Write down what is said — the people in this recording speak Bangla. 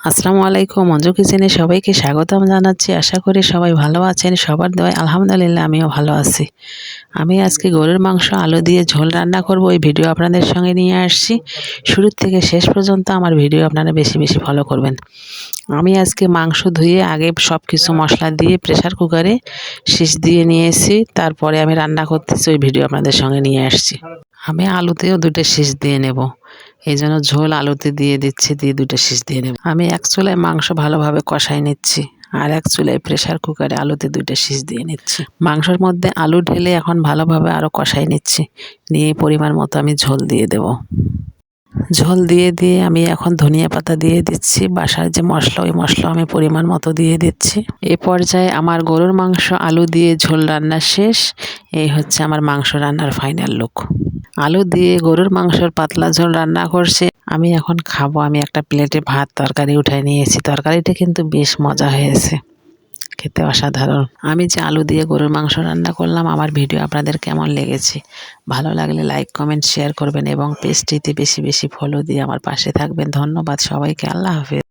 আসসালামু আলাইকুম। মঞ্জু কিচেনে সবাইকে স্বাগতম জানাচ্ছি। আশা করি সবাই ভালো আছেন। সবার দোয়ায় আলহামদুলিল্লাহ আমিও ভালো আছি। আমি আজকে গরুর মাংস আলু দিয়ে ঝোল রান্না করব, এই ভিডিও আপনাদের সঙ্গে নিয়ে আসছি। শুরু থেকে শেষ পর্যন্ত আমার ভিডিও আপনারা বেশি বেশি ফলো করবেন। আমি আজকে মাংস ধুয়ে আগে সব কিছু মশলা দিয়ে প্রেসার কুকারে সিজ দিয়ে নিয়েছি, তারপরে আমি রান্না করতেছি, ওই ভিডিও আপনাদের সঙ্গে নিয়ে আসছি। আমি আলুতেও 2টা সিজ দিয়ে নেব, এই জন্য ঝোল আলুতে দিয়ে দিচ্ছি, দিয়ে 2টা সিজ দিয়ে নেব। আমি এক চুলায় মাংস ভালোভাবে কষাই নিচ্ছি, আর এক চুলায় প্রেসার কুকারে আলুতে 2টা সিজ দিয়ে নিচ্ছি। মাংসের মধ্যে আলু ঢেলে এখন ভালোভাবে আরও কষাই নিচ্ছি, নিয়ে পরিমাণ মতো আমি ঝোল দিয়ে দেব। ঝোল দিয়ে দিয়ে আমি এখন ধনিয়া পাতা দিয়ে দিচ্ছি, বাসার যে মশলা ওই মশলা আমি পরিমাণ মতো দিয়ে দিচ্ছি। এ পর্যায়ে আমার গরুর মাংস আলু দিয়ে ঝোল রান্না শেষ। এই হচ্ছে আমার মাংস রান্নার ফাইনাল লুক। আলু দিয়ে গরুর মাংসের পাতলা ঝোল রান্না করছি। আমি এখন খাবো। আমি একটা প্লেটে ভাত তরকারি উঠাই নিয়েছি, তরকারিটা কিন্তু বেশ মজা হয়েছে, খেতে অসাধারণ। আমি যে আলু দিয়ে গরুর মাংস রান্না করলাম, আমার ভিডিও আপনাদের কেমন লেগেছে? ভালো লাগলে লাইক কমেন্ট শেয়ার করবেন এবং পেজটিতে বেশি বেশি ফলো দিয়ে আমার পাশে থাকবেন। ধন্যবাদ সবাইকে। আল্লাহ হাফেজ।